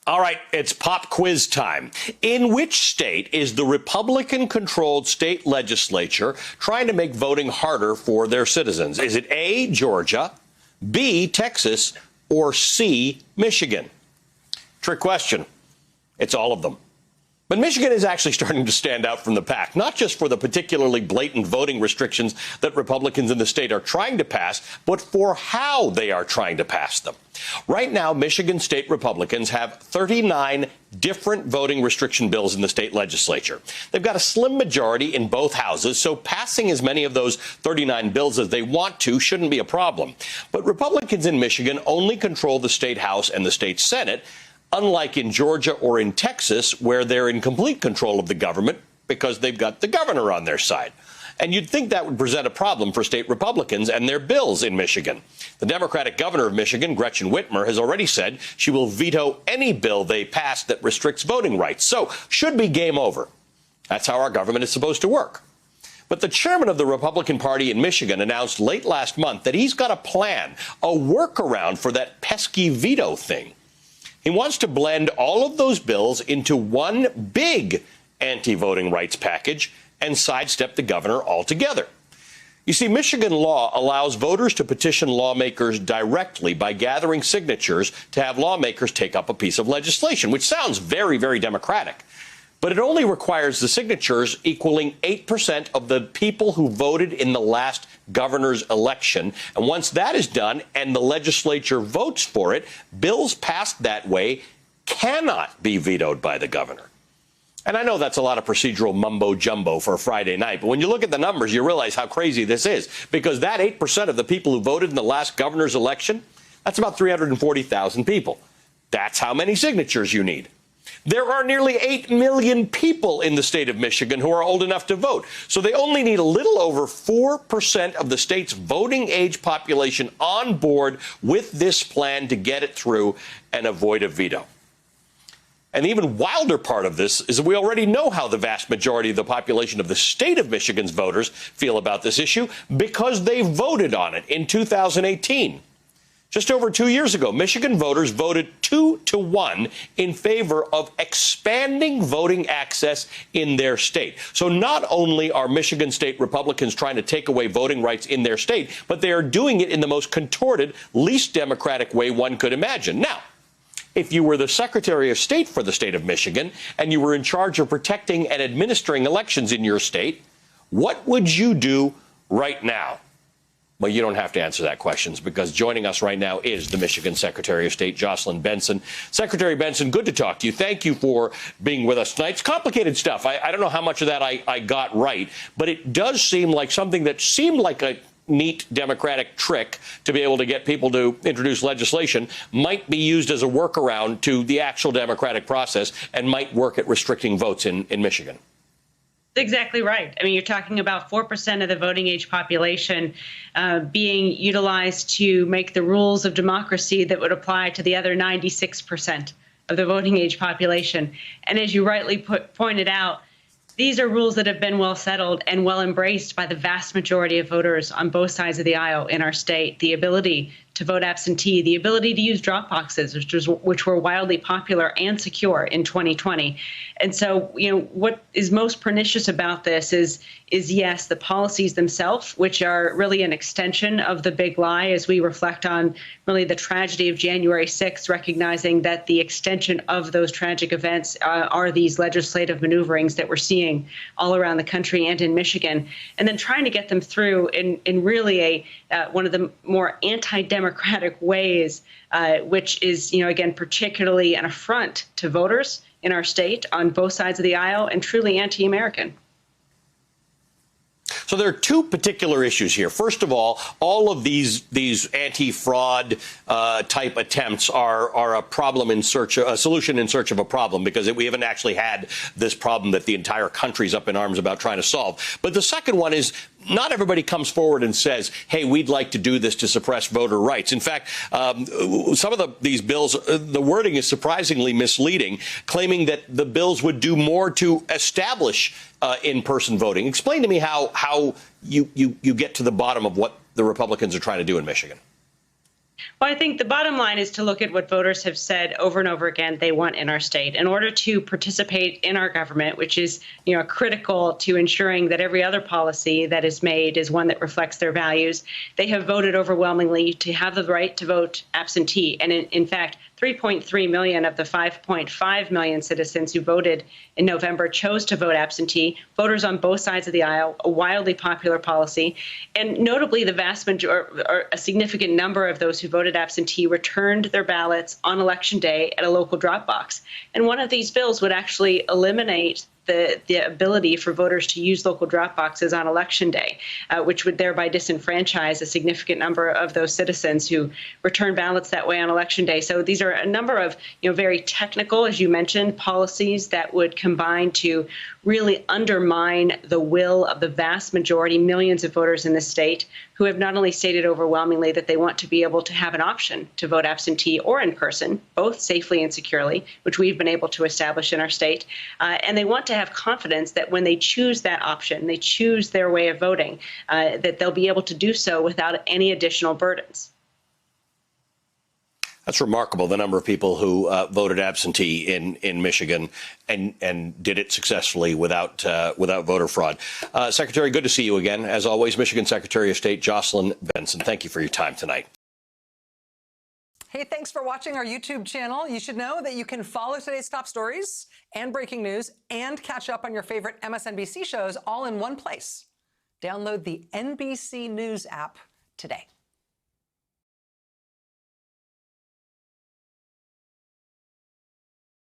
All right, it's pop quiz time. In which state is the Republican-controlled state legislature trying to make voting harder for their citizens? Is it A, Georgia, B, Texas, or C, Michigan? Trick question. It's all of them. But Michigan is actually starting to stand out from the pack, not just for the particularly blatant voting restrictions that Republicans in the state are trying to pass, but for how they are trying to pass them. Right now, Michigan state Republicans have 39 different voting restriction bills in the state legislature. They've got a slim majority in both houses, so passing as many of those 39 bills as they want to shouldn't be a problem. But Republicans in Michigan only control the state House and the state Senate, unlike in Georgia or in Texas, where they're in complete control of the government because they've got the governor on their side. And you'd think that would present a problem for state Republicans and their bills in Michigan. The Democratic governor of Michigan, Gretchen Whitmer, has already said she will veto any bill they pass that restricts voting rights. So should be game over. That's how our government is supposed to work. But the chairman of the Republican Party in Michigan announced late last month that he's got a plan, a workaround for that pesky veto thing. He wants to blend all of those bills into one big anti-voting rights package and sidestep the governor altogether. You see, Michigan law allows voters to petition lawmakers directly by gathering signatures to have lawmakers take up a piece of legislation, which sounds very, very democratic. But it only requires the signatures equaling 8% of the people who voted in the last governor's election. And once that is done and the legislature votes for it, bills passed that way cannot be vetoed by the governor. And I know that's a lot of procedural mumbo-jumbo for a Friday night, but when you look at the numbers, you realize how crazy this is, because that 8% of the people who voted in the last governor's election, that's about 340,000 people. That's how many signatures you need. There are nearly 8 million people in the state of Michigan who are old enough to vote. So they only need a little over 4% of the state's voting age population on board with this plan to get it through and avoid a veto. And the even wilder part of this is that we already know how the vast majority of the population of the state of Michigan's voters feel about this issue because they voted on it in 2018. Just over 2 years ago, Michigan voters voted 2-1 in favor of expanding voting access in their state. So not only are Michigan state Republicans trying to take away voting rights in their state, but they are doing it in the most contorted, least democratic way one could imagine. Now, if you were the Secretary of State for the state of Michigan and you were in charge of protecting and administering elections in your state, what would you do right now? Well, you don't have to answer that question because joining us right now is the Michigan Secretary of State, Jocelyn Benson. Secretary Benson, good to talk to you. Thank you for being with us tonight. It's complicated stuff. I don't know how much of that I got right, but it does seem like something that seemed like a neat Democratic trick to be able to get people to introduce legislation might be used as a workaround to the actual democratic process and might work at restricting votes in Michigan. Exactly right. I mean, you're talking about 4% of the voting age population being utilized to make the rules of democracy that would apply to the other 96% of the voting age population. And as you rightly pointed out, these are rules that have been well settled and well embraced by the vast majority of voters on both sides of the aisle in our state. The ability to vote absentee, the ability to use drop boxes, which were wildly popular and secure in 2020. And so, you know, what is most pernicious about this is yes, the policies themselves, which are really an extension of the big lie as we reflect on really the tragedy of January 6th, recognizing that the extension of those tragic events are these legislative maneuverings that we're seeing all around the country and in Michigan, and then trying to get them through in really one of the more anti-democratic ways, which is, you know, again, particularly an affront to voters in our state on both sides of the aisle and truly anti-American. So there are two particular issues here. First of all of these anti-fraud type attempts are a problem in search of a solution in search of a problem, because we haven't actually had this problem that the entire country's up in arms about trying to solve. But the second one is not everybody comes forward and says, hey, we'd like to do this to suppress voter rights. In fact, some of these bills, the wording is surprisingly misleading, claiming that the bills would do more to establish in-person voting. Explain to me how you get to the bottom of what the Republicans are trying to do in Michigan. Well, I think the bottom line is to look at what voters have said over and over again they want in our state in order to participate in our government, which is, critical to ensuring that every other policy that is made is one that reflects their values. They have voted overwhelmingly to have the right to vote absentee. And in fact, 3.3 million of the 5.5 million citizens who voted in November chose to vote absentee. Voters on both sides of the aisle, a wildly popular policy. And notably, the vast majority, or a significant number of those who voted absentee returned their ballots on Election Day at a local drop box. And one of these bills would actually eliminate the ability for voters to use local drop boxes on Election Day, which would thereby disenfranchise a significant number of those citizens who return ballots that way on Election Day. So these are a number of very technical, as you mentioned, policies that would combine to really undermine the will of the vast majority, millions of voters in this state, who have not only stated overwhelmingly that they want to be able to have an option to vote absentee or in person, both safely and securely, which we've been able to establish in our state, and they want to have confidence that when they choose that option, they choose their way of voting, that they'll be able to do so without any additional burdens. That's remarkable, the number of people who voted absentee in Michigan and did it successfully without voter fraud. Secretary, good to see you again. As always, Michigan Secretary of State Jocelyn Benson, thank you for your time tonight. Hey, thanks for watching our YouTube channel. You should know that you can follow today's top stories and breaking news and catch up on your favorite MSNBC shows all in one place. Download the NBC News app today.